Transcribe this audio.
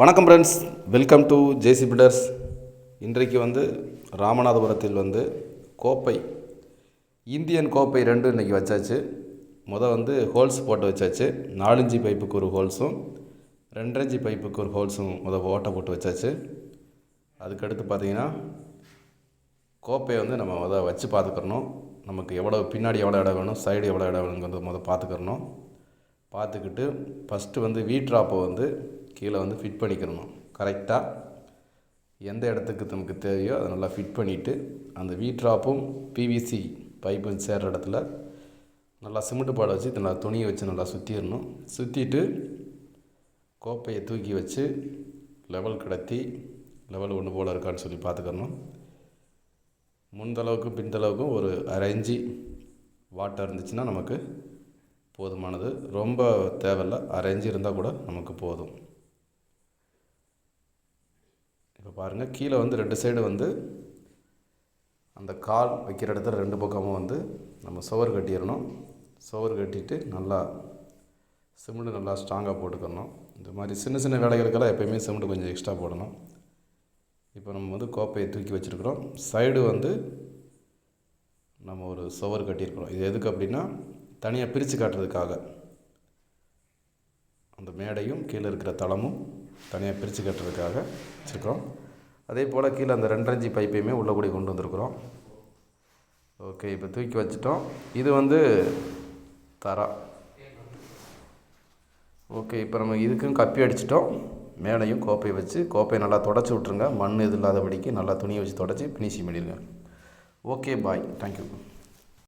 வணக்கம் friends, welcome to JC Builders. இன்றைக்கு ராமநாதபுரத்தில் கோப்பை இந்தியன் கோப்பை 2 இன்றைக்கி வச்சாச்சு. ஹோல்ஸ் போட்டு வச்சாச்சு. 4 இன்ச்சு பைப்புக்கு ஒரு ஹோல்ஸும் 2 இன்ச்சு பைப்புக்கு ஒரு ஹோல்ஸும் ஓட்டை போட்டு வச்சாச்சு. அதுக்கடுத்து பார்த்திங்கன்னா கோப்பையை நம்ம வச்சு பார்த்துக்கிறணும். நமக்கு பின்னாடி எவ்வளோ இடம் வேணும், சைடு எவ்வளோ இடம் வேணுங்கிறது பார்த்துக்கிறணும். பார்த்துக்கிட்டு ஃபஸ்ட்டு வி ட்ராப்பை கீழே ஃபிட் பண்ணிக்கிறணும். கரெக்டாக எந்த இடத்துக்கு நமக்கு தேவையோ அதை நல்லா ஃபிட் பண்ணிவிட்டு அந்த வி ட்ராப்பும் பிவிசி பைப்பும் சேர்கிற இடத்துல நல்லா சிமெண்ட் பாடை வச்சு நல்லா துணியை வச்சு நல்லா சுற்றிடணும். சுற்றிட்டு கோப்பையை தூக்கி வச்சு லெவல் கடத்தி லெவல் ஒன்று போல் இருக்கான்னு சொல்லி பார்த்துக்கணும். முந்தளவுக்கும் பின்தளவுக்கும் ஒரு 1/2 இன்ச்சு வாட்டர் இருந்துச்சுன்னா நமக்கு போதுமானது. ரொம்ப தேவையில்லை, 1/2 இன்ச்சு இருந்தால் கூட நமக்கு போதும். இப்போ பாருங்கள், கீழே 2 சைடு அந்த கால் வைக்கிற இடத்துல 2 பக்கமும் நம்ம சுவர் கட்டிடணும். சுவர் கட்டிட்டு நல்லா சிமெண்ட் நல்லா ஸ்ட்ராங்காக போட்டுக்கணும். இந்த மாதிரி சின்ன சின்ன வேலைகளுக்கெல்லாம் எப்போயுமே சிமெண்ட் கொஞ்சம் எக்ஸ்ட்ரா போடணும். இப்போ நம்ம கோப்பையை தூக்கி வச்சுருக்குறோம். சைடு நம்ம ஒரு சுவர் கட்டியிருக்கிறோம். இது எதுக்கு அப்படின்னா தனியாக பிரித்து காட்டுறதுக்காக. அந்த மேடையும் கீழே இருக்கிற தளமும் தனியாக பிரித்து கட்டுறதுக்காக வச்சுருக்கோம். அதே போல் கீழே அந்த 2 இன்ச்சு பைப்பையுமே உள்ளே கூடி கொண்டு வந்திருக்கிறோம். ஓகே, இப்போ தூக்கி வச்சுட்டோம். இது தரா. ஓகே, இப்போ நம்ம இதுக்கும் கப்பி அடிச்சிட்டோம். மேடையும் கோப்பையை வச்சு கோப்பையை நல்லா தொடச்சி விட்ருங்க. மண் இது இல்லாதபடிக்கு நல்லா துணியை வச்சு தொடச்சி ஃபினிஷிங் பண்ணிடுங்க. ஓகே, பாய், தேங்க்யூ.